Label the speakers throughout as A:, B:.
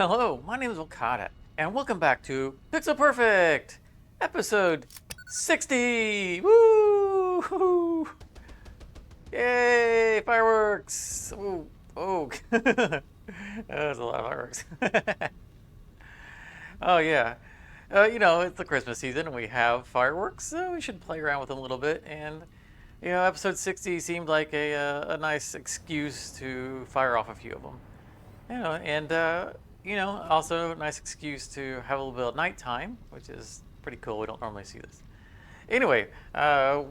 A: Hello, my name is Okada, and welcome back to Pixel Perfect, episode 60. Woo! Yay! Fireworks! Ooh, oh, that was a lot of fireworks. Oh yeah, it's the Christmas season, and we have fireworks, so we should play around with them a little bit. And episode 60 seemed like a nice excuse to fire off a few of them. Also a nice excuse to have a little bit of nighttime, which is pretty cool. We don't normally see this. Anyway,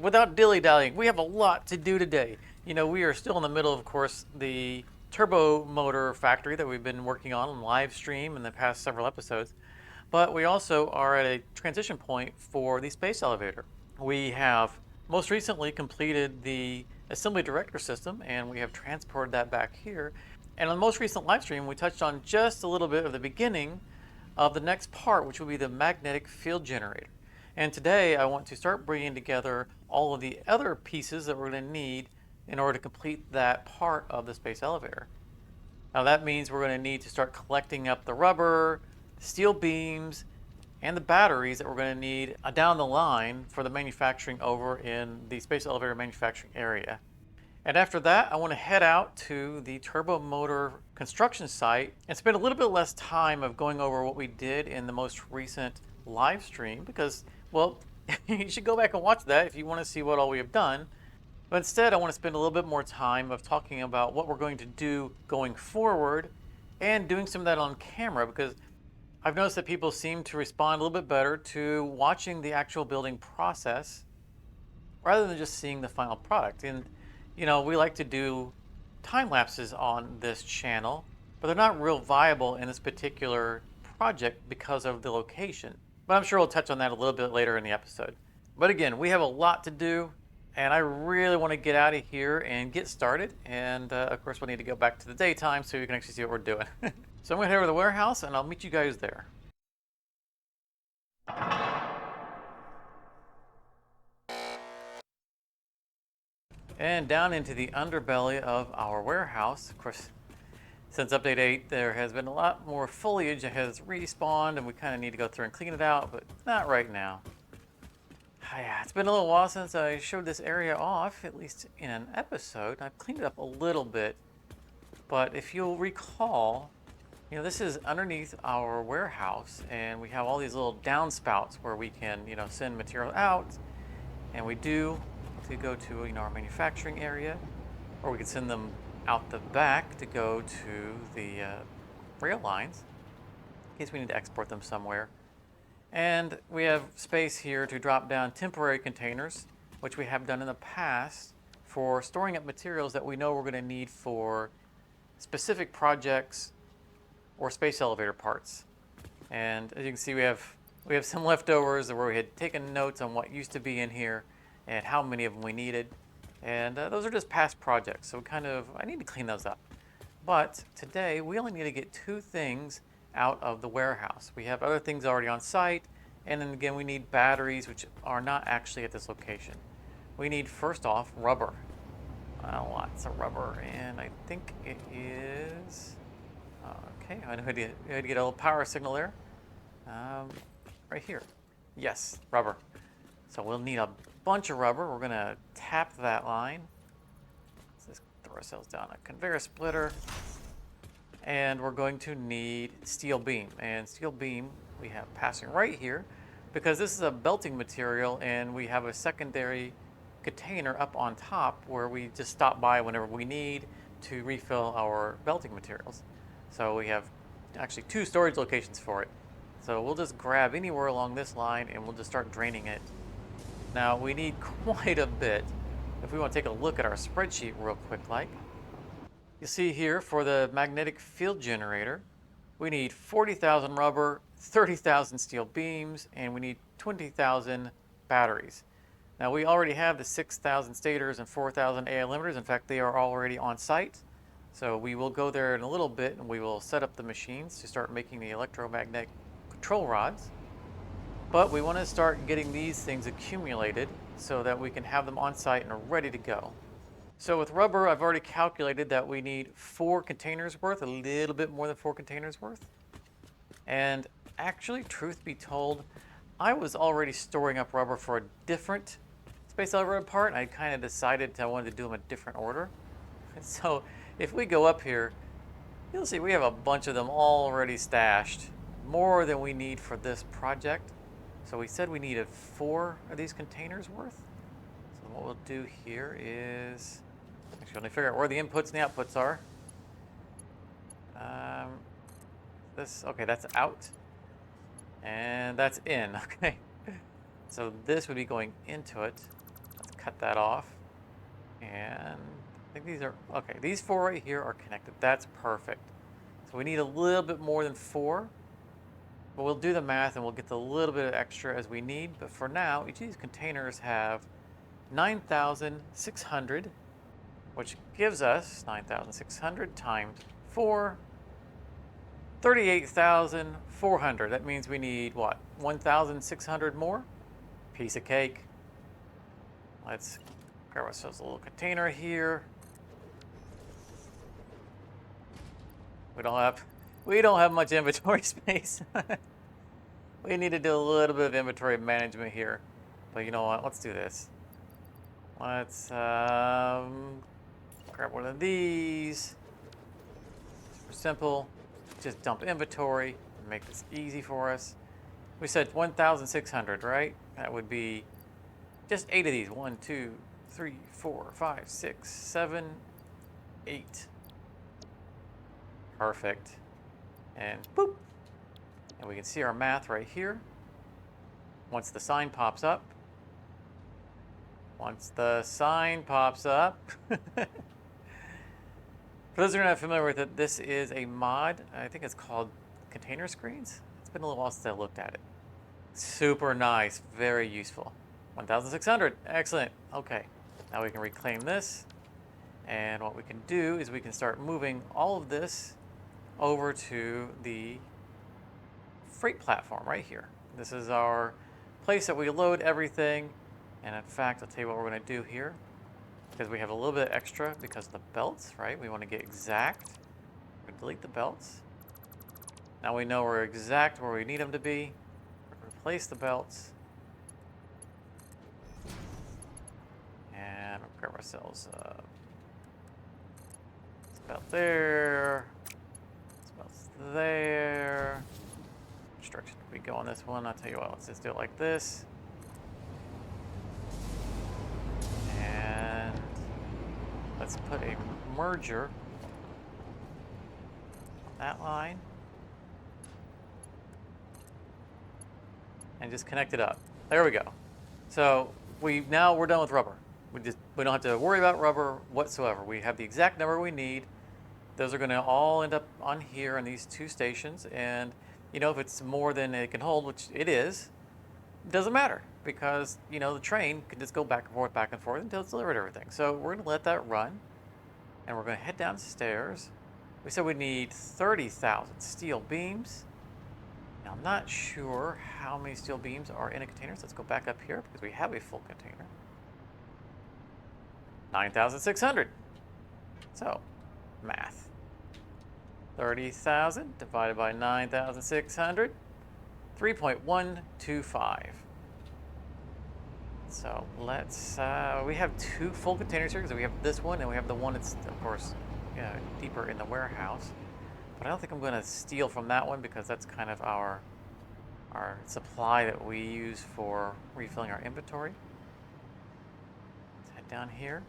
A: without dilly-dallying, we have a lot to do today. We are still in the middle of course, the turbo motor factory that we've been working on live stream in the past several episodes. But we also are at a transition point for the space elevator. We have most recently completed the assembly director system, and we have transported that back here. And on the most recent live stream, we touched on just a little bit of the beginning of the next part, which will be the magnetic field generator. And today I want to start bringing together all of the other pieces that we're going to need in order to complete that part of the space elevator. Now that means we're going to need to start collecting up the rubber, steel beams, and the batteries that we're going to need down the line for the manufacturing over in the space elevator manufacturing area. And after that, I want to head out to the turbo motor construction site and spend a little bit less time of going over what we did in the most recent live stream because, well, you should go back and watch that if you want to see what all we have done. But instead, I want to spend a little bit more time of talking about what we're going to do going forward and doing some of that on camera because I've noticed that people seem to respond a little bit better to watching the actual building process rather than just seeing the final product. And we like to do time lapses on this channel, but they're not real viable in this particular project because of the location. But I'm sure we'll touch on that a little bit later in the episode. But again, we have a lot to do, and I really want to get out of here and get started. And of course, we'll need to go back to the daytime so you can actually see what we're doing. So I'm going to head over to the warehouse, and I'll meet you guys there. And down into the underbelly of our warehouse. Of course, since update 8, there has been a lot more foliage that has respawned, and we kind of need to go through and clean it out, but not right now. Yeah, it's been a little while since I showed this area off, at least in an episode. I've cleaned it up a little bit, but if you'll recall, this is underneath our warehouse, and we have all these little downspouts where we can, send material out, and we do to go to our manufacturing area, or we could send them out the back to go to the rail lines in case we need to export them somewhere. And we have space here to drop down temporary containers, which we have done in the past for storing up materials that we know we're going to need for specific projects or space elevator parts. And as you can see, we have some leftovers where we had taken notes on what used to be in here and how many of them we needed. And those are just past projects, so I need to clean those up. But today, we only need to get 2 things out of the warehouse. We have other things already on site, and then again, we need batteries, which are not actually at this location. We need, first off, rubber. Lots of rubber, and I think it is... okay, I know how to get a little power signal there. Right here. Yes, rubber. So we'll need a bunch of rubber. We're going to tap that line. Let's just throw ourselves down a conveyor splitter. And we're going to need steel beam. And steel beam we have passing right here because this is a belting material, and we have a secondary container up on top where we just stop by whenever we need to refill our belting materials. So we have actually 2 storage locations for it. So we'll just grab anywhere along this line and we'll just start draining it. Now we need quite a bit. If we want to take a look at our spreadsheet real quick like. You see here for the magnetic field generator, we need 40,000 rubber, 30,000 steel beams, and we need 20,000 batteries. Now we already have the 6,000 stators and 4,000 AI limiters. In fact, they are already on site. So we will go there in a little bit and we will set up the machines to start making the electromagnetic control rods. But we want to start getting these things accumulated so that we can have them on site and are ready to go. So with rubber, I've already calculated that we need 4 containers worth, a little bit more than 4 containers worth. And actually, truth be told, I was already storing up rubber for a different Space Elevator part. I kind of decided I wanted to do them in a different order. So if we go up here, you'll see we have a bunch of them already stashed. More than we need for this project. So we said we needed 4 of these containers worth. So what we'll do here is, actually let me figure out where the inputs and the outputs are. Okay, that's out. And that's in, okay. So this would be going into it. Let's cut that off. And I think these are, okay, these 4 right here are connected. That's perfect. So we need a little bit more than 4. But we'll do the math and we'll get the little bit of extra as we need. But for now, each of these containers have 9,600, which gives us 9,600 times 4, 38,400. That means we need what? 1,600 more? Piece of cake. Let's grab ourselves a little container here. We don't have much inventory space. We need to do a little bit of inventory management here. But you know what? Let's do this. Let's grab one of these. Super simple. Just dump inventory and make this easy for us. We said 1,600, right? That would be just 8 of these. 1, 2, 3, 4, 5, 6, 7, 8. Perfect. And boop. And we can see our math right here. Once the sign pops up. Once the sign pops up. For those who are not familiar with it, this is a mod. I think it's called Container Screens. It's been a little while since I looked at it. Super nice. Very useful. 1,600. Excellent. Okay. Now we can reclaim this. And what we can do is we can start moving all of this over to the freight platform right here. This is our place that we load everything. And in fact, I'll tell you what we're going to do here. Because we have a little bit extra because of the belts, right? We want to get exact. We're going to delete the belts. Now we know we're exact where we need them to be. Replace the belts. And we'll grab ourselves this belt there. This belt's there. Which direction do we go on this one? I'll tell you what, let's just do it like this. And let's put a merger on that line. And just connect it up. There we go. So we're done with rubber. We don't have to worry about rubber whatsoever. We have the exact number we need. Those are going to all end up on here on these 2 stations. And you know, if it's more than it can hold, which it is, it doesn't matter because you know the train can just go back and forth until it's delivered everything. So we're going to let that run, and we're going to head downstairs. We said we need 30,000 steel beams. Now, I'm not sure how many steel beams are in a container, so let's go back up here because we have a full container. 9,600. So, math. 30,000 divided by 9,600, 3.125. So let's, we have 2 full containers here because we have this one and we have the one that's, of course, deeper in the warehouse. But I don't think I'm going to steal from that one because that's kind of our supply that we use for refilling our inventory. Let's head down here.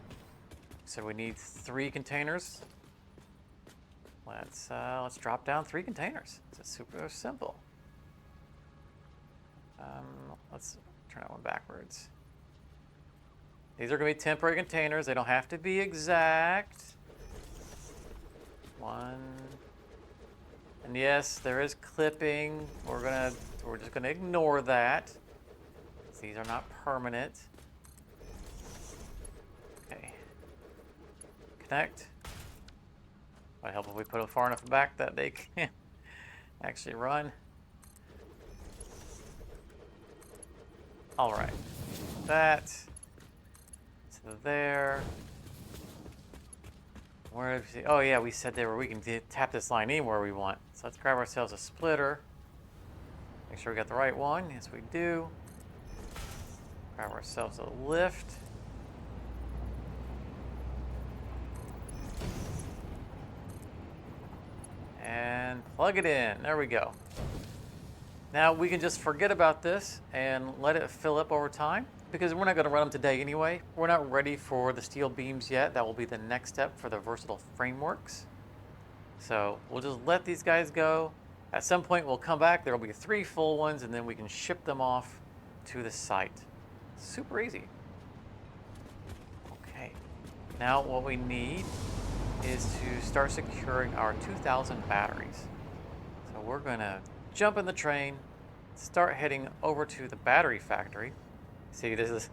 A: So we need 3 containers. Let's drop down 3 containers. It's super simple. Let's turn that one backwards. These are going to be temporary containers. They don't have to be exact. 1. And yes, there is clipping. We're just gonna ignore that. These are not permanent. Okay. Connect. Might help if we put them far enough back that they can actually run. All right. That to there. Where did we see? Oh yeah, we said we can tap this line anywhere we want. So let's grab ourselves a splitter. Make sure we got the right one. Yes, we do. Grab ourselves a lift. And plug it in. There we go. Now we can just forget about this and let it fill up over time because we're not going to run them today anyway. We're not ready for the steel beams yet. That will be the next step for the versatile frameworks. So we'll just let these guys go. At some point we'll come back. There will be 3 full ones and then we can ship them off to the site. Super easy. Okay. Now what we need is to start securing our 2,000 batteries. So we're going to jump in the train, start heading over to the battery factory. See, this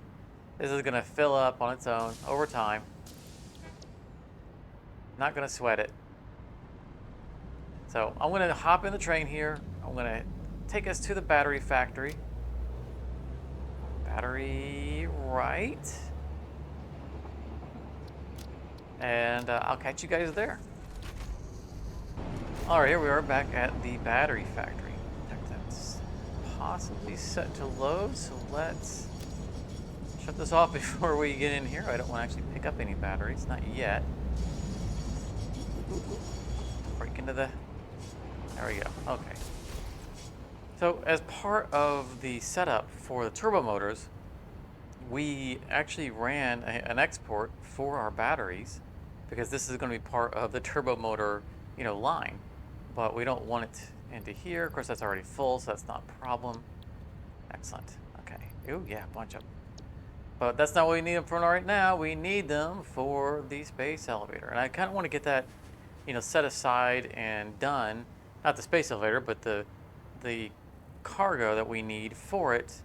A: is going to fill up on its own over time. Not going to sweat it. So I'm going to hop in the train here. I'm going to take us to the battery factory. Battery right. And I'll catch you guys there. All right, here we are back at the battery factory. That's possibly set to load, so let's shut this off before we get in here. I don't want to actually pick up any batteries, not yet. Break into the... There we go, okay. So as part of the setup for the turbo motors, we actually ran an export for our batteries because this is going to be part of the turbo motor, line. But we don't want it into here. Of course, that's already full, so that's not a problem. Excellent. Okay. Ooh, yeah, a bunch of them. But that's not what we need them for right now. We need them for the space elevator. And I kind of want to get that, set aside and done. Not the space elevator, but the cargo that we need for it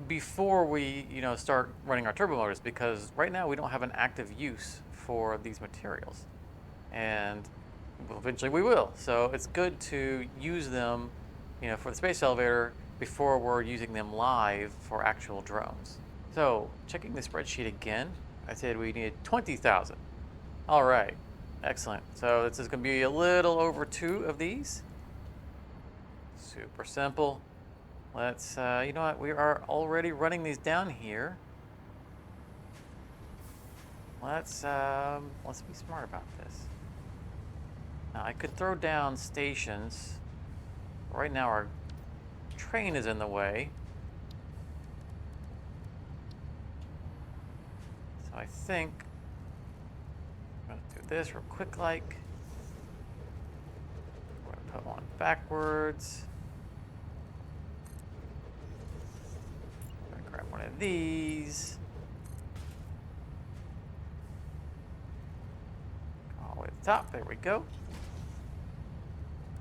A: before we, start running our turbo motors. Because right now we don't have an active use for these materials. And eventually we will. So it's good to use them, for the space elevator before we're using them live for actual drones. So checking the spreadsheet again, I said we needed 20,000. All right, excellent. So this is going to be a little over 2 of these. Super simple. Let's, you know what? We are already running these down here. Let's be smart about this. Now I could throw down stations. Right now our train is in the way. So I think I'm gonna do this real quick like. We're gonna put one backwards. I'm gonna grab one of these. All the way to the top, there we go.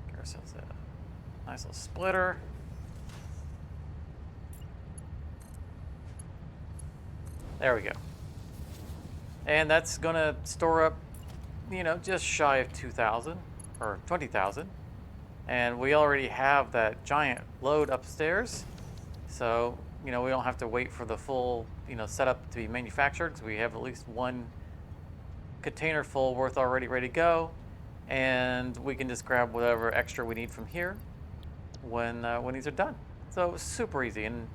A: Get ourselves a nice little splitter. There we go. And that's going to store up, just shy of 2,000 or 20,000. And we already have that giant load upstairs. So, we don't have to wait for the full, setup to be manufactured because we have at least one container full worth already ready to go. And we can just grab whatever extra we need from here when these are done. So super easy. And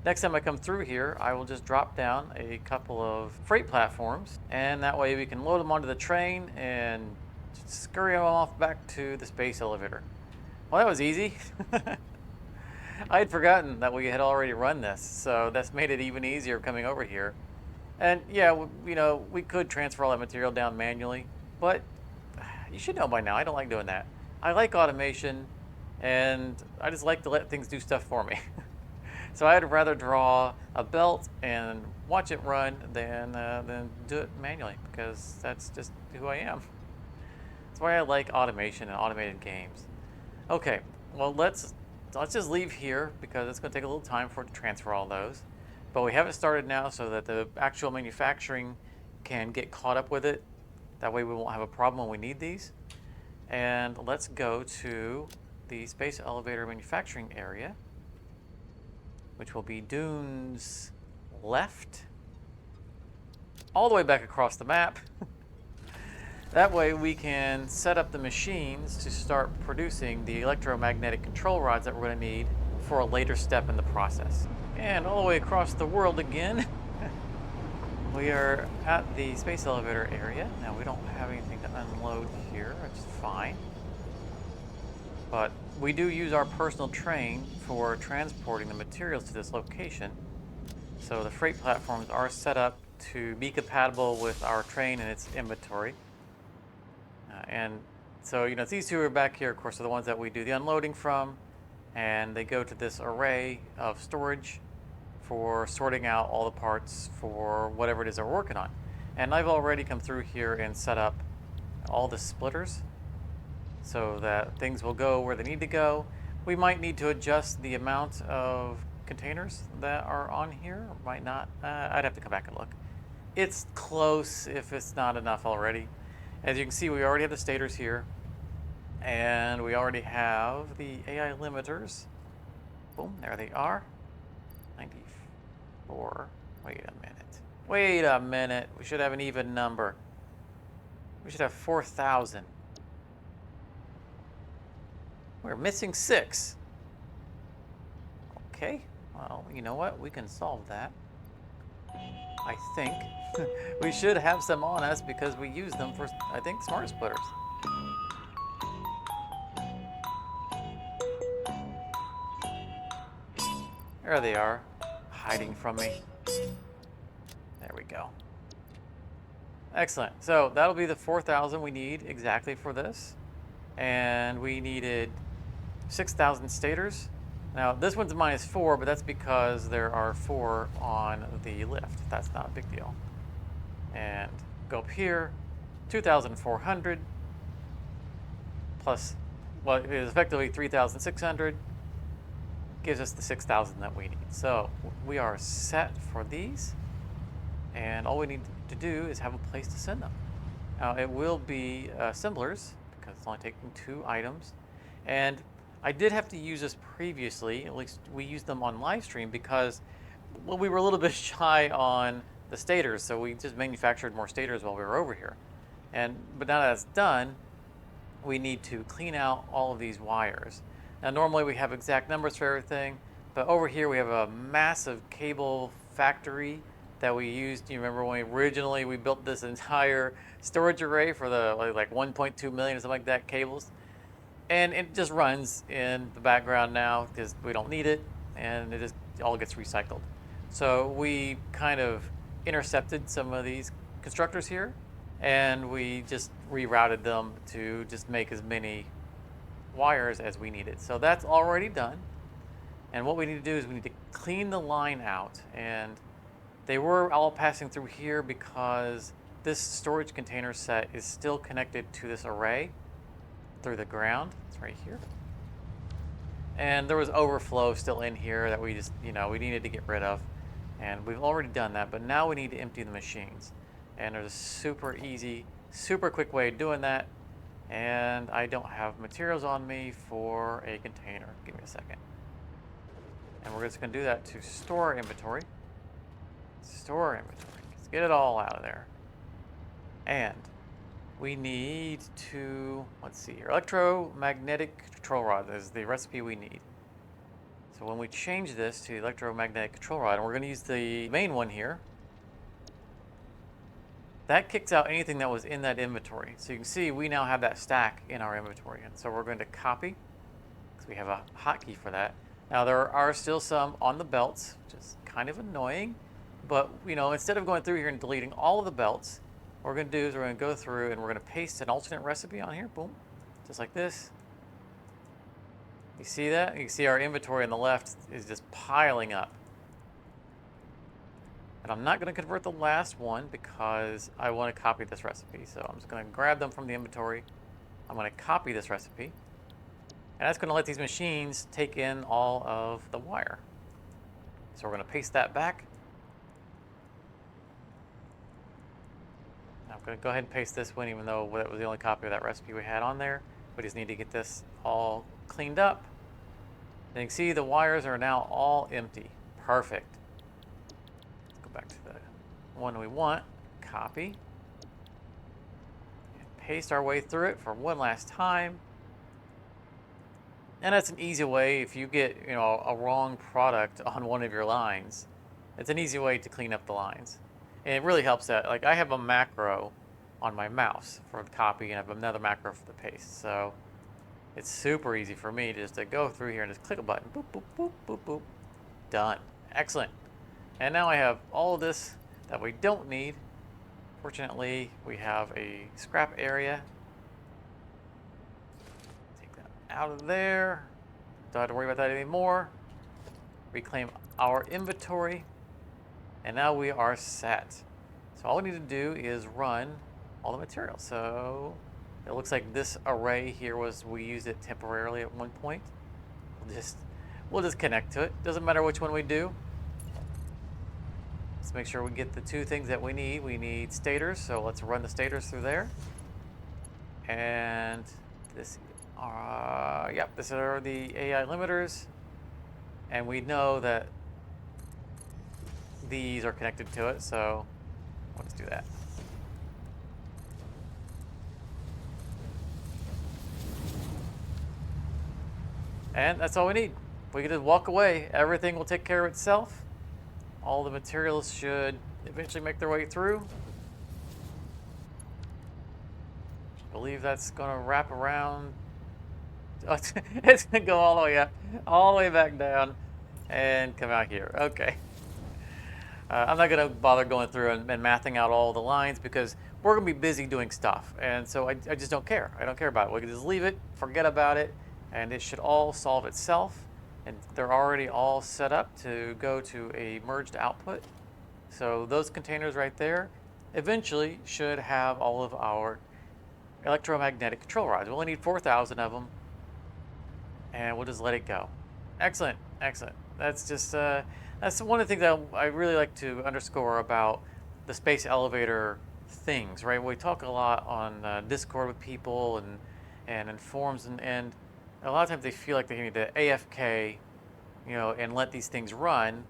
A: next time I come through here, I will just drop down a couple of freight platforms, and that way we can load them onto the train and scurry them off back to the space elevator. Well, that was easy. I had forgotten that we had already run this, so that's made it even easier coming over here. And yeah, we could transfer all that material down manually, but you should know by now, I don't like doing that. I like automation, and I just like to let things do stuff for me. So I'd rather draw a belt and watch it run than do it manually, because that's just who I am. That's why I like automation and automated games. Okay, well let's just leave here because it's going to take a little time for it to transfer all those. But we have it started now so that the actual manufacturing can get caught up with it. That way we won't have a problem when we need these. And let's go to the space elevator manufacturing area, which will be dunes left, all the way back across the map. That way we can set up the machines to start producing the electromagnetic control rods that we're going to need for a later step in the process. And all the way across the world again, we are at the space elevator area. Now we don't have anything to unload here, which is fine. But we do use our personal train for transporting the materials to this location. So the freight platforms are set up to be compatible with our train and its inventory. And so, these two are back here, of course, are the ones that we do the unloading from. And they go to this array of storage for sorting out all the parts for whatever it is they're working on. And I've already come through here and set up all the splitters so that things will go where they need to go. We might need to adjust the amount of containers that are on here, or might not. I'd have to come back and look. It's close if it's not enough already. As you can see, we already have the stators here, and we already have the AI limiters. Boom, there they are. 94. Wait a minute. Wait a minute. We should have an even number. We should have 4,000. We're missing 6. Okay. Well, you know what? We can solve that. I think. We should have some on us because we use them for, I think, smart splitters. There they are, hiding from me. There we go. Excellent. So that'll be the 4,000 we need exactly for this. And we needed 6,000 stators. Now this one's -4, but that's because there are 4 on the lift. That's not a big deal. And go up here, 2,400 plus, well, it is effectively 3,600. Gives us the 6,000 that we need. So we are set for these. And all we need to do is have a place to send them. Now it will be assemblers because it's only taking 2 items. And I did have to use this previously, at least we used them on live stream because, well, we were a little bit shy on the stators, so we just manufactured more stators while we were over here. But now that that's done, we need to clean out all of these wires. Now normally we have exact numbers for everything, but over here we have a massive cable factory that we used. You remember when we built this entire storage array for the like 1.2 million or something like that cables? And it just runs in the background now because we don't need it, and it just all gets recycled. So we kind of intercepted some of these constructors here, and we just rerouted them to just make as many wires as we needed. So that's already done. And what we need to do is we need to clean the line out. And they were all passing through here because this storage container set is still connected to this array through the ground. It's right here. And there was overflow still in here that we just, we needed to get rid of. And we've already done that, but now we need to empty the machines. And there's a super easy, super quick way of doing that. And I don't have materials on me for a container. Give me a second. And we're just going to do that to store inventory. Store inventory. Let's get it all out of there. And we need to, let's see here, electromagnetic control rod is the recipe we need. So when we change this to electromagnetic control rod, and we're going to use the main one here, that kicks out anything that was in that inventory. So you can see we now have that stack in our inventory. And so we're going to copy, because we have a hotkey for that. Now there are still some on the belts, which is kind of annoying. But instead of going through here and deleting all of the belts, what we're going to do is we're going to go through and we're going to paste an alternate recipe on here. Boom. Just like this. You see that? You can see our inventory on the left is just piling up. And I'm not going to convert the last one because I want to copy this recipe. So I'm just going to grab them from the inventory. I'm going to copy this recipe. And that's going to let these machines take in all of the wire. So we're going to paste that back. I'm going to go ahead and paste this one, even though that was the only copy of that recipe we had on there. We just need to get this all cleaned up. And you can see the wires are now all empty. Perfect. Let's go back to the one we want. Copy. And paste our way through it for one last time. And that's an easy way if you get, a wrong product on one of your lines. It's an easy way to clean up the lines. And it really helps that. Like I have a macro on my mouse for the copy and I have another macro for the paste. So it's super easy for me just to go through here and just click a button. Boop, boop, boop, boop, boop. Done. Excellent. And now I have all of this that we don't need. Fortunately, we have a scrap area. Take that out of there. Don't have to worry about that anymore. Reclaim our inventory. And now we are set. So all we need to do is run all the materials. So it looks like this array here we used it temporarily at one point. We'll just connect to it. Doesn't matter which one we do. Let's make sure we get the two things that we need. We need stators, so let's run the stators through there. And this, yep, these are the AI limiters. And we know that these are connected to it, so let's do that. And that's all we need. We can just walk away. Everything will take care of itself. All the materials should eventually make their way through. I believe that's going to wrap around. It's going to go all the way up, all the way back down, and come out here. Okay. I'm not going to bother going through and mathing out all the lines because we're going to be busy doing stuff. And so I just don't care. I don't care about it. We can just leave it, forget about it, and it should all solve itself. And they're already all set up to go to a merged output. So those containers right there eventually should have all of our electromagnetic control rods. We only need 4,000 of them, and we'll just let it go. Excellent, excellent. That's just that's one of the things that I really like to underscore about the space elevator things, right? We talk a lot on Discord with people and in forums, and a lot of times they feel like they need to AFK, and let these things run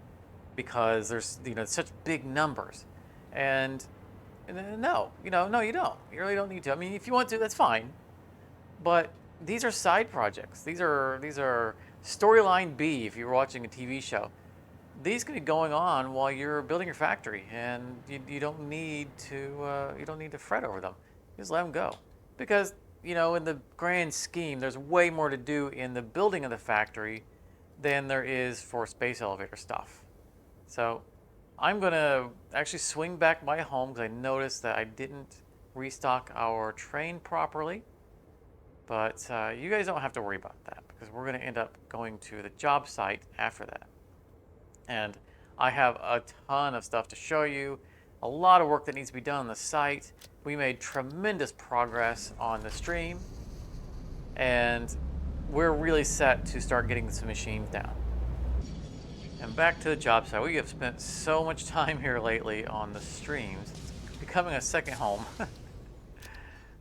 A: because there's such big numbers, and no, no, you don't. You really don't need to. I mean, if you want to, that's fine, but these are side projects. These are storyline B. If you're watching a TV show, these can be going on while you're building your factory, and you don't need to fret over them. Just let them go, because in the grand scheme, there's way more to do in the building of the factory than there is for space elevator stuff. So I'm gonna actually swing back my home because I noticed that I didn't restock our train properly. But you guys don't have to worry about that because we're going to end up going to the job site after that. And I have a ton of stuff to show you, a lot of work that needs to be done on the site. We made tremendous progress on the stream, and we're really set to start getting some machines down. And back to the job site. We have spent so much time here lately on the streams. It's becoming a second home.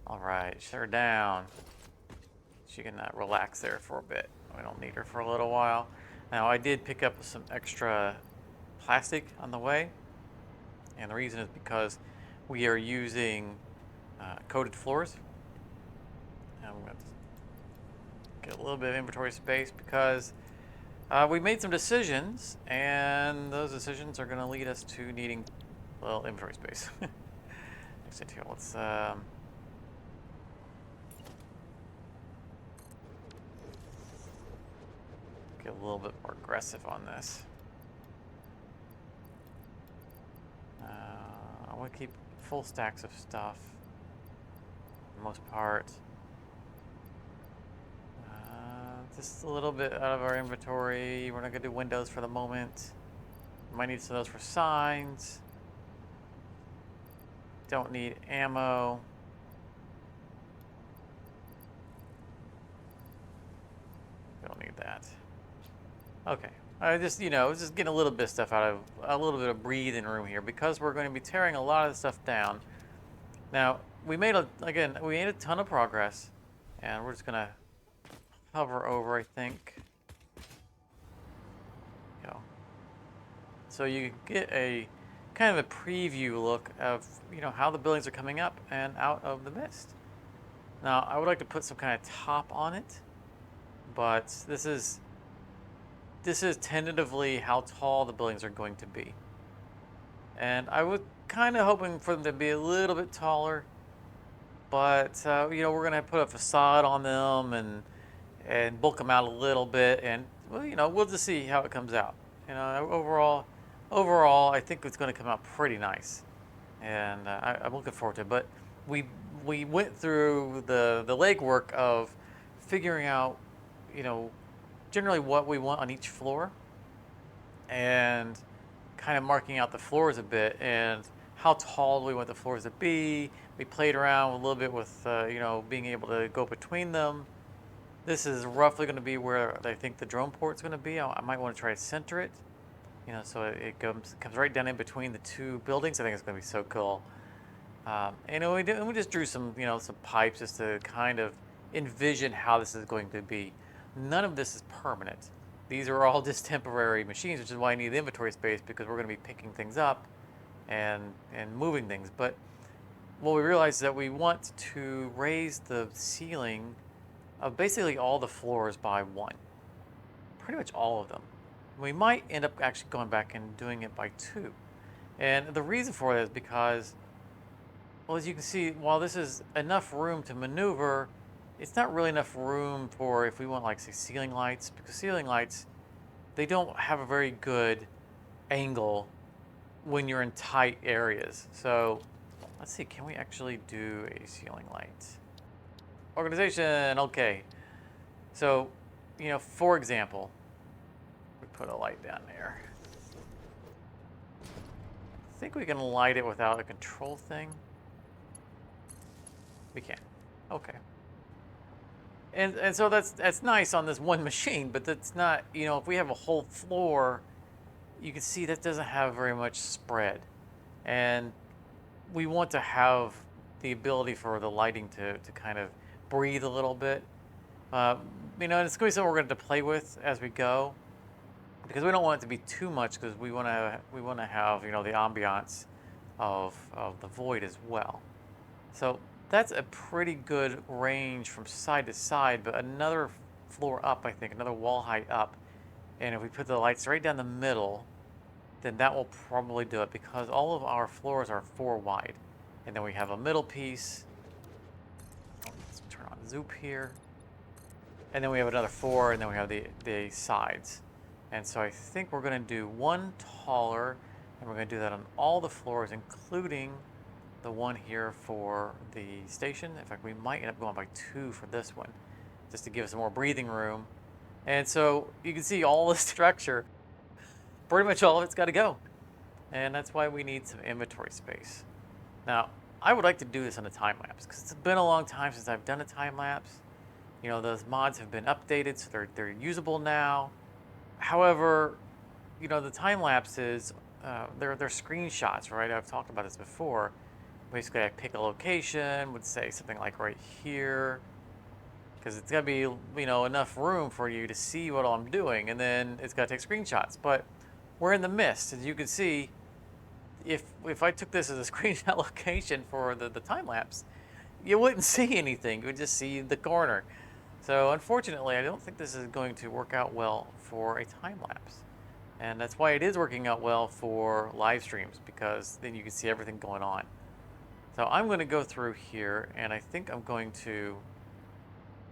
A: All right, shut her down. She can relax there for a bit. We don't need her for a little while. Now, I did pick up some extra plastic on the way, and the reason is because we are using coated floors. And I'm going to get a little bit of inventory space because we made some decisions, and those decisions are going to lead us to needing a little inventory space. Next here, let's get a little bit more aggressive on this. I want to keep full stacks of stuff for the most part. Just a little bit out of our inventory. We're not going to do windows for the moment. Might need some of those for signs. Don't need ammo. Don't need that. Okay. I just, just getting a little bit of stuff out of, a little bit of breathing room here because we're going to be tearing a lot of the stuff down. Now, we made a ton of progress, and we're just going to hover over, I think. Go. So you get a kind of a preview look of, how the buildings are coming up and out of the mist. Now, I would like to put some kind of top on it, but this is tentatively how tall the buildings are going to be. And I was kind of hoping for them to be a little bit taller, but we're gonna put a facade on them and bulk them out a little bit, and well, we'll just see how it comes out. Overall, I think it's going to come out pretty nice, and I'm looking forward to it. But we we went through the legwork of figuring out, you know, generally what we want on each floor, and kind of marking out the floors a bit and how tall do we want the floors to be. We played around a little bit with, being able to go between them. This is roughly going to be where I think the drone port's going to be. I might want to try to center it, so it comes right down in between the two buildings. I think it's going to be so cool. And we just drew some pipes just to kind of envision how this is going to be. None of this is permanent. These are all just temporary machines, which is why I need the inventory space, because we're going to be picking things up and moving things. But what we realized is that we want to raise the ceiling of basically all the floors by one. Pretty much all of them. We might end up actually going back and doing it by two. And the reason for that is because, well, as you can see, while this is enough room to maneuver, it's not really enough room for if we want, like, say, ceiling lights, because ceiling lights, they don't have a very good angle when you're in tight areas. So let's see, can we actually do a ceiling light? Organization, okay. So, for example, we put a light down there. I think we can light it without a control thing. We can. Okay. And so that's nice on this one machine, but that's not, if we have a whole floor, you can see that doesn't have very much spread. And we want to have the ability for the lighting to kind of breathe a little bit. And it's going to be something we're going to play with as we go, because we don't want it to be too much, because we want to have the ambiance of the void as well. So that's a pretty good range from side to side, but another floor up, I think, another wall height up, and if we put the lights right down the middle, then that will probably do it, because all of our floors are 4 wide. And then we have a middle piece. Let's turn on zoop here. And then we have another 4, and then we have the sides. And so I think we're going to do one taller, and we're going to do that on all the floors, including the one here for the station. In fact, we might end up going by 2 for this one, just to give us more breathing room. And so you can see all the structure, pretty much all of it's got to go. And that's why we need some inventory space. Now, I would like to do this on a time lapse, because it's been a long time since I've done a time lapse. Those mods have been updated, so they're usable now. However, the time lapses, they're screenshots, right? I've talked about this before. Basically, I pick a location, would say something like right here, because it's got to be, enough room for you to see what I'm doing, and then it's got to take screenshots. But we're in the mist, as you can see. If I took this as a screenshot location for the time lapse, you wouldn't see anything. You would just see the corner. So unfortunately, I don't think this is going to work out well for a time lapse. And that's why it is working out well for live streams, because then you can see everything going on. So I'm going to go through here, and I think I'm going to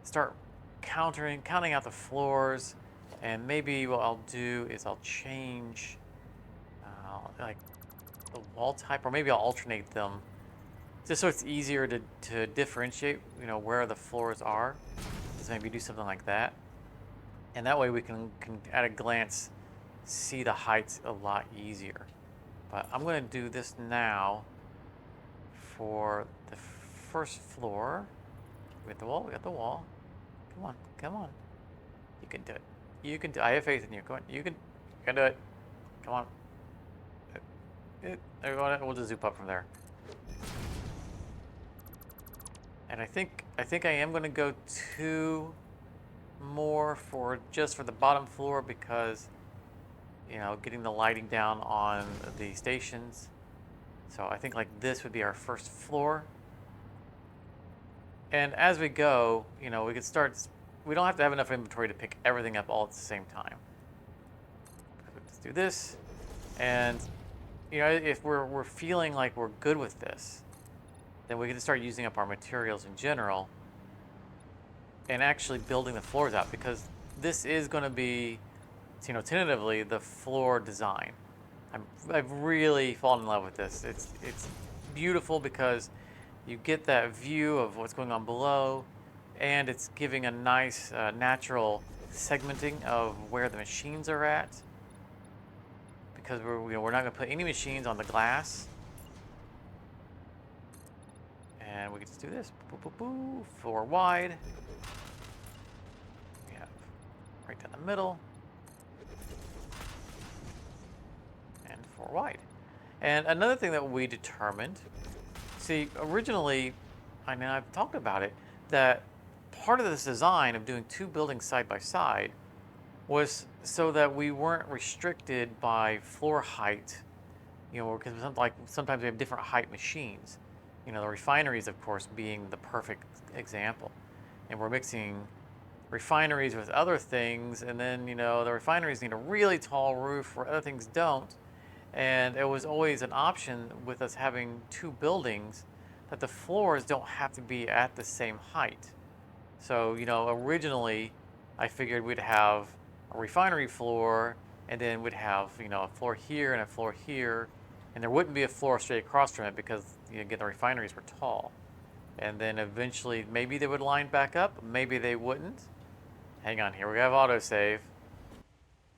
A: start counting out the floors, and maybe what I'll do is I'll change like the wall type, or maybe I'll alternate them, just so it's easier to differentiate, where the floors are. Just maybe do something like that, and that way we can at a glance see the heights a lot easier. But I'm going to do this now for the first floor. We got the wall. We got the wall. Come on. You can do it. You can do. I have faith in you. Go on. You can do it. Come on. We'll just zoop up from there. And I think I am going to go 2 more just for the bottom floor, because getting the lighting down on the stations. So I think like this would be our first floor. And as we go, we could start we don't have to have enough inventory to pick everything up all at the same time. Let's do this. And, you know, if we're feeling like we're good with this, then we can start using up our materials in general and actually building the floors out, because this is going to be, you know, tentatively the floor design. I've really fallen in love with this. It's beautiful because you get that view of what's going on below, and it's giving a nice natural segmenting of where the machines are at, because we're not going to put any machines on the glass. And we can just do this. Boo, boo, boo. 4 wide. We have right down the middle. And 4 wide. And another thing that we determined, see, originally, I mean, I've talked about it, that part of this design of doing 2 buildings side by side was so that we weren't restricted by floor height, you know, because sometimes we have different height machines. You know, the refineries, of course, being the perfect example. And we're mixing refineries with other things, and then, you know, the refineries need a really tall roof where other things don't. And it was always an option with us having 2 buildings that the floors don't have to be at the same height. So, you know, originally I figured we'd have a refinery floor, and then we'd have, you know, a floor here and a floor here, and there wouldn't be a floor straight across from it because, you know, again, the refineries were tall. And then eventually maybe they would line back up, maybe they wouldn't. Hang on here, we have autosave.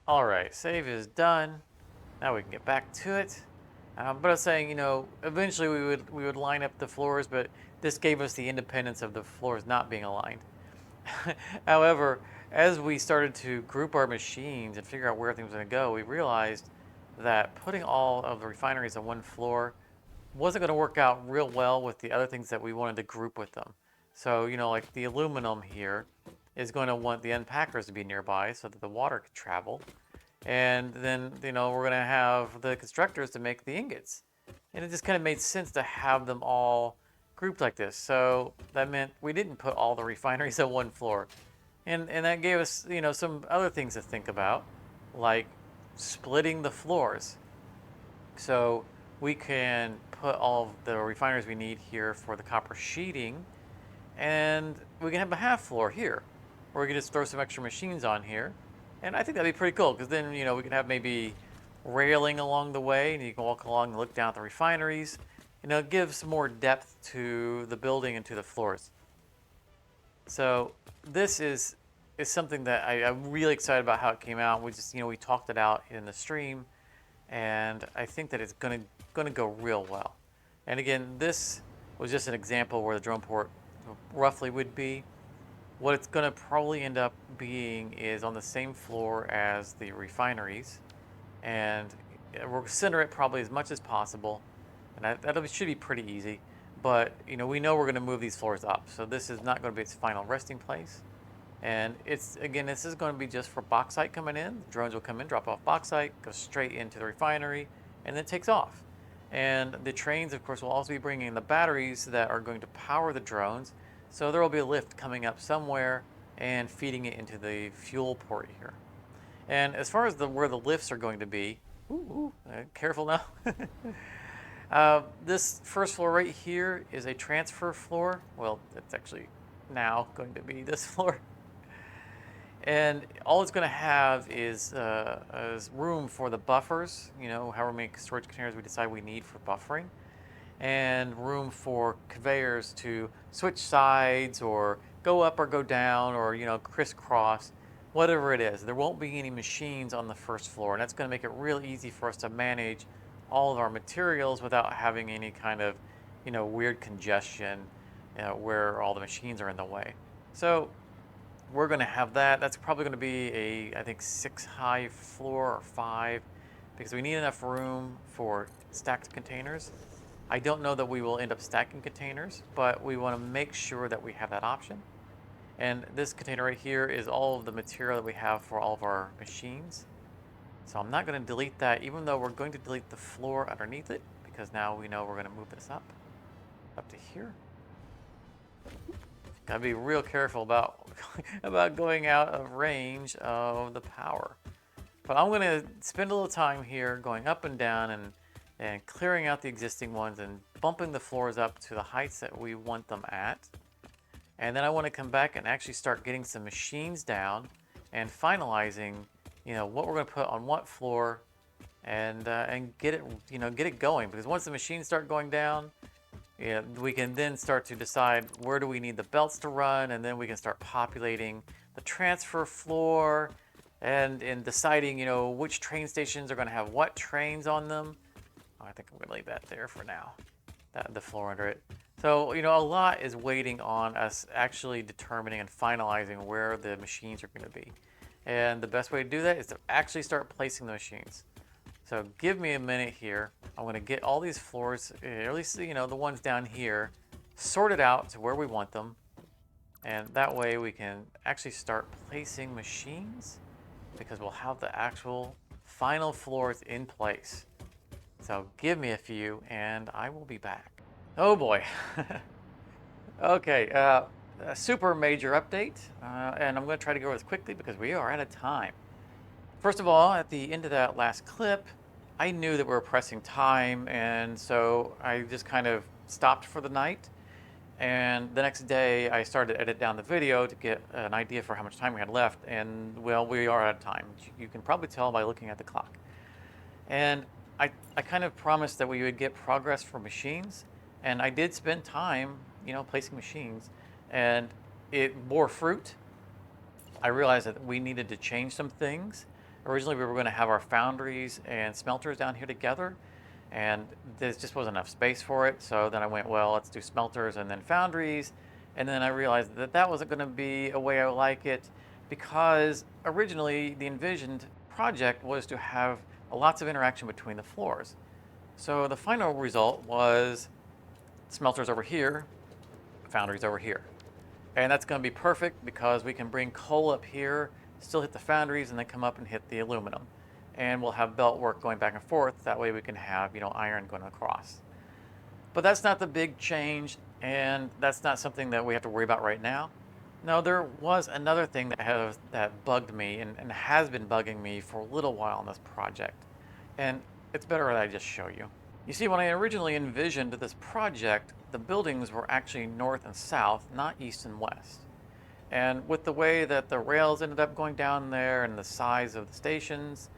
A: All right, save is done. Now we can get back to it. But I was saying, you know, eventually we would line up the floors, but this gave us the independence of the floors not being aligned. However, as we started to group our machines and figure out where things were going to go, we realized that putting all of the refineries on one floor wasn't going to work out real well with the other things that we wanted to group with them. So, you know, like the aluminum here is going to want the unpackers to be nearby so that the water could travel. And then, you know, we're going to have the constructors to make the ingots. And it just kind of made sense to have them all grouped like this. So that meant we didn't put all the refineries on one floor. And that gave us, you know, some other things to think about, like splitting the floors. So we can put all of the refineries we need here for the copper sheeting, and we can have a half floor here, or we can just throw some extra machines on here. And I think that'd be pretty cool, because then, you know, we can have maybe railing along the way, and you can walk along and look down at the refineries. You know, it gives more depth to the building and to the floors. So this is something that I'm really excited about how it came out. We just, you know, we talked it out in the stream, and I think that it's gonna go real well. And again, this was just an example where the drone port roughly would be. What it's gonna probably end up being is on the same floor as the refineries, and we'll center it probably as much as possible, and that should be pretty easy. But, you know, we know we're going to move these floors up, so this is not going to be its final resting place. And it's, again, this is going to be just for bauxite coming in. The drones will come in, drop off bauxite, go straight into the refinery, and then it takes off. And the trains, of course, will also be bringing in the batteries that are going to power the drones. So there will be a lift coming up somewhere and feeding it into the fuel port here. And as far as where the lifts are going to be, careful now. This first floor right here is a transfer floor. Well, it's actually now going to be this floor. And all it's going to have is room for the buffers, you know, however many storage containers we decide we need for buffering, and room for conveyors to switch sides or go up or go down, or, you know, crisscross, whatever it is. There won't be any machines on the first floor, and that's going to make it real easy for us to manage all of our materials without having any kind of, you know, weird congestion, you know, where all the machines are in the way. So we're going to have that. That's probably going to be a, I think, 6 high floor or 5, because we need enough room for stacked containers. I don't know that we will end up stacking containers, but we want to make sure that we have that option. And this container right here is all of the material that we have for all of our machines. So I'm not going to delete that, even though we're going to delete the floor underneath it, because now we know we're going to move this up to here. Gotta be real careful about about going out of range of the power. But I'm gonna spend a little time here going up and down and clearing out the existing ones and bumping the floors up to the heights that we want them at. And then I want to come back and actually start getting some machines down and finalizing, what we're going to put on what floor and get it, get it going. Because once the machines start going down, we can then start to decide where do we need the belts to run, and then we can start populating the transfer floor and in deciding, which train stations are going to have what trains on them. Oh, I think I'm going to leave that there for now, the floor under it. So, a lot is waiting on us actually determining and finalizing where the machines are going to be. And the best way to do that is to actually start placing the machines. So give me a minute here. I'm going to get all these floors, or at least, the ones down here, sorted out to where we want them. And that way we can actually start placing machines because we'll have the actual final floors in place. So give me a few and I will be back. Oh boy. Okay, a super major update, and I'm going to try to go this quickly because we are out of time. First of all, at the end of that last clip, I knew that we were pressing time, and so I just kind of stopped for the night. And the next day, I started to edit down the video to get an idea for how much time we had left, and well, we are out of time. You can probably tell by looking at the clock. And I kind of promised that we would get progress for machines. And I did spend time, placing machines, and it bore fruit. I realized that we needed to change some things. Originally, we were going to have our foundries and smelters down here together, and there just wasn't enough space for it. So then I went, well, let's do smelters and then foundries. And then I realized that that wasn't going to be a way I like it, because originally the envisioned project was to have lots of interaction between the floors. So the final result was smelters over here, foundries over here. And that's going to be perfect because we can bring coal up here, still hit the foundries, and then come up and hit the aluminum. And we'll have belt work going back and forth. That way we can have, iron going across. But that's not the big change, and that's not something that we have to worry about right now. No, there was another thing that bugged me and has been bugging me for a little while on this project. And it's better that I just show you. You see, when I originally envisioned this project, the buildings were actually north and south, not east and west. And with the way that the rails ended up going down there and the size of the stations,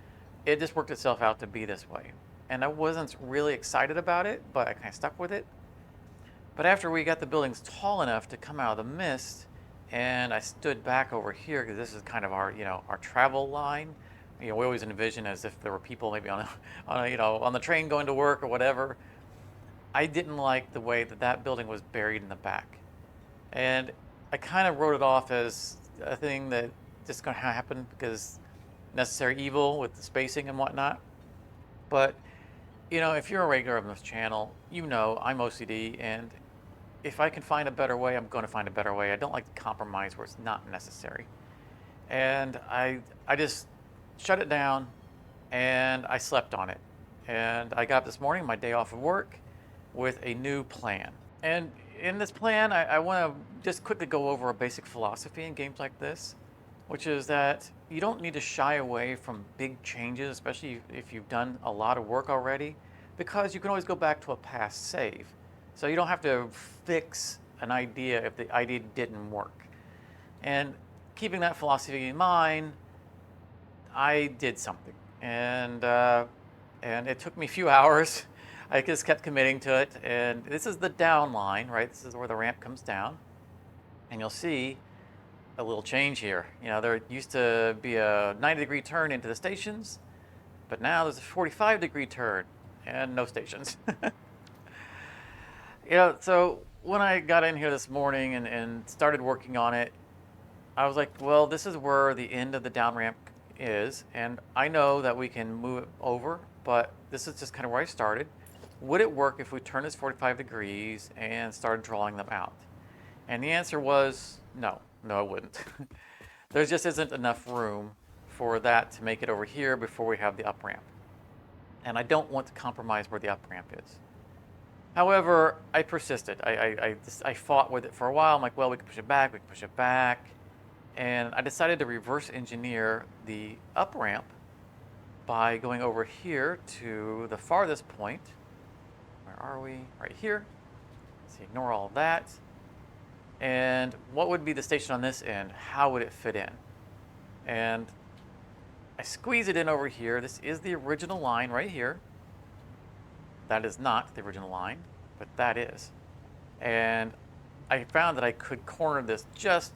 A: it just worked itself out to be this way. And I wasn't really excited about it, but I kind of stuck with it. But after we got the buildings tall enough to come out of the mist, and I stood back over here because this is kind of our, our travel line. We always envision as if there were people maybe on the train going to work or whatever. I didn't like the way that building was buried in the back. And I kind of wrote it off as a thing that just going to happen because necessary evil with the spacing and whatnot. But, if you're a regular of this channel, I'm OCD, and if I can find a better way, I'm going to find a better way. I don't like to compromise where it's not necessary. And I just shut it down, and I slept on it. And I got up this morning, my day off of work, with a new plan. And in this plan, I want to just quickly go over a basic philosophy in games like this, which is that you don't need to shy away from big changes, especially if you've done a lot of work already, because you can always go back to a past save. So you don't have to fix an idea if the idea didn't work. And keeping that philosophy in mind, I did something, and it took me a few hours. I just kept committing to it, and this is the down line, right? This is where the ramp comes down, and you'll see a little change here. There used to be a 90-degree turn into the stations, but now there's a 45-degree turn and no stations. So when I got in here this morning and started working on it, I was like, well, this is where the end of the down ramp is, and I know that we can move it over, but this is just kind of where I started. Would it work if we turned this 45 degrees and started drawing them out? And the answer was no, it wouldn't. There just isn't enough room for that to make it over here before we have the up ramp. And I don't want to compromise where the up ramp is. However, I persisted. I fought with it for a while. I'm like, well, we can push it back, we can push it back. And I decided to reverse engineer the up ramp by going over here to the farthest point. Where are we? Right here. So ignore all of that. And what would be the station on this end? How would it fit in? And I squeeze it in over here. This is the original line right here. That is not the original line, but that is. And I found that I could corner this just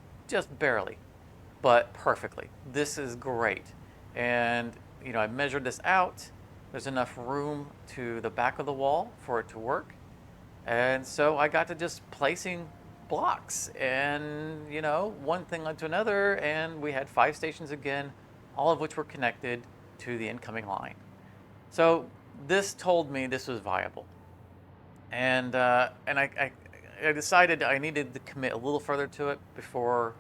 A: barely, but perfectly. This is great. And I measured this out. There's enough room to the back of the wall for it to work. And so I got to just placing blocks and, one thing led to another, and we had 5 stations again, all of which were connected to the incoming line. So this told me this was viable. And I decided I needed to commit a little further to it before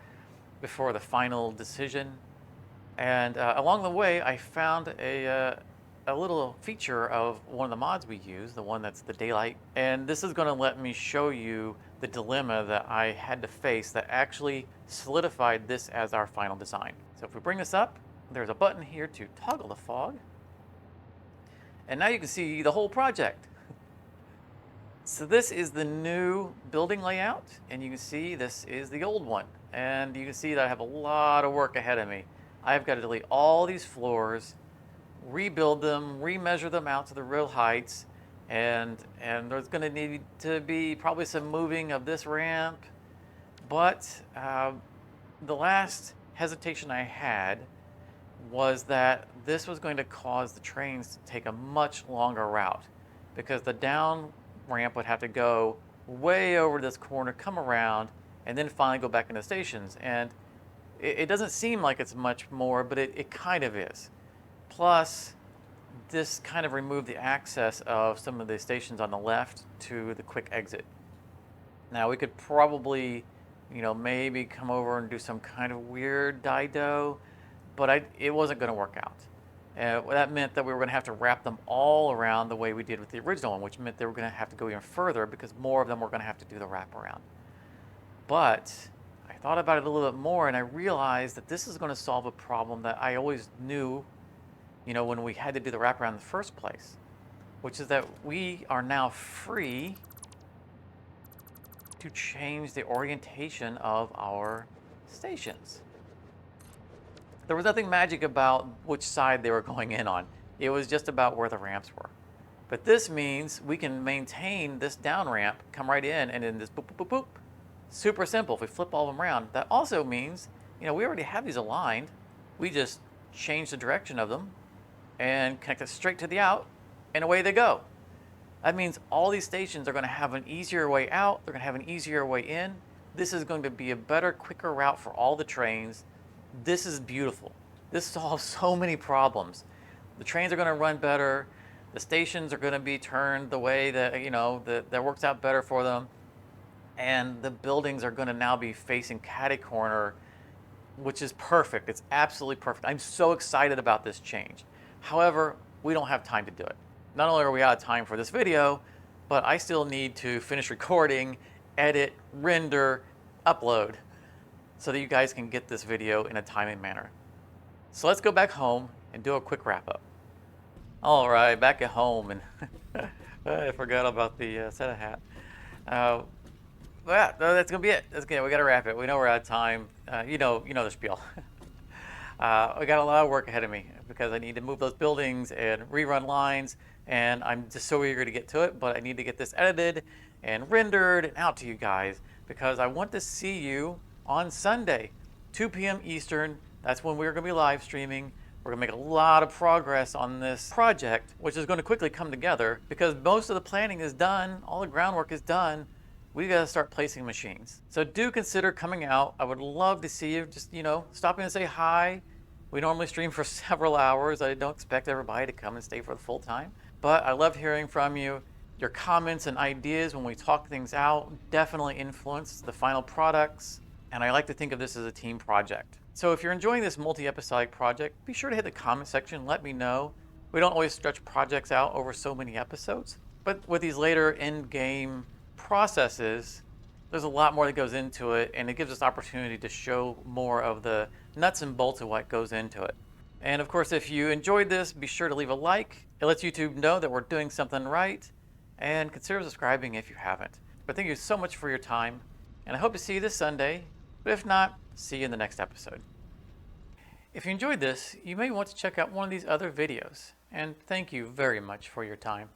A: the final decision. And along the way, I found a little feature of one of the mods we use, the one that's the daylight. And this is going to let me show you the dilemma that I had to face that actually solidified this as our final design. So if we bring this up, there's a button here to toggle the fog. And now you can see the whole project. So this is the new building layout, and you can see this is the old one. And you can see that I have a lot of work ahead of me. I've got to delete all these floors, rebuild them, remeasure them out to the real heights, and there's going to need to be probably some moving of this ramp. But the last hesitation I had was that this was going to cause the trains to take a much longer route, because the down ramp would have to go way over this corner, come around, and then finally go back into stations. And it doesn't seem like it's much more, but it kind of is. Plus, this kind of removed the access of some of the stations on the left to the quick exit. Now we could probably, maybe come over and do some kind of weird dido, but it wasn't going to work out. That meant that we were going to have to wrap them all around the way we did with the original one, which meant they were going to have to go even further because more of them were going to have to do the wraparound. But I thought about it a little bit more, and I realized that this is going to solve a problem that I always knew, when we had to do the wraparound in the first place, which is that we are now free to change the orientation of our stations. There was nothing magic about which side they were going in on. It was just about where the ramps were. But this means we can maintain this down ramp, come right in, and then this boop, boop, boop, boop. Super simple if we flip all of them around. That also means, we already have these aligned. We just change the direction of them and connect it straight to the out, and away they go. That means all these stations are going to have an easier way out. They're going to have an easier way in. This is going to be a better, quicker route for all the trains. This is beautiful. This solves so many problems. The trains are going to run better. The stations are going to be turned the way that, that works out better for them. And the buildings are going to now be facing catty corner, which is perfect. It's absolutely perfect. I'm so excited about this change. However, we don't have time to do it. Not only are we out of time for this video, but I still need to finish recording, edit, render, upload, so that you guys can get this video in a timely manner. So let's go back home and do a quick wrap up. All right, back at home, and I forgot about the Santa hat. Yeah, that's gonna be it. That's good. We gotta wrap it. We know we're out of time. You know the spiel. I got a lot of work ahead of me because I need to move those buildings and rerun lines, and I'm just so eager to get to it. But I need to get this edited and rendered and out to you guys because I want to see you on Sunday, 2 p.m. Eastern. That's when we're going to be live streaming. We're going to make a lot of progress on this project, which is going to quickly come together because most of the planning is done. All the groundwork is done. We got to start placing machines. So do consider coming out. I would love to see you. Just, stop in and say hi. We normally stream for several hours. I don't expect everybody to come and stay for the full time. But I love hearing from you. Your comments and ideas when we talk things out definitely influence the final products. And I like to think of this as a team project. So if you're enjoying this multi-episodic project, be sure to hit the comment section and let me know. We don't always stretch projects out over so many episodes. But with these later in-game processes, there's a lot more that goes into it, and it gives us opportunity to show more of the nuts and bolts of what goes into it. And of course, if you enjoyed this, be sure to leave a like. It lets YouTube know that we're doing something right, and consider subscribing if you haven't. But thank you so much for your time, and I hope to see you this Sunday. But if not, see you in the next episode. If you enjoyed this, you may want to check out one of these other videos, and thank you very much for your time.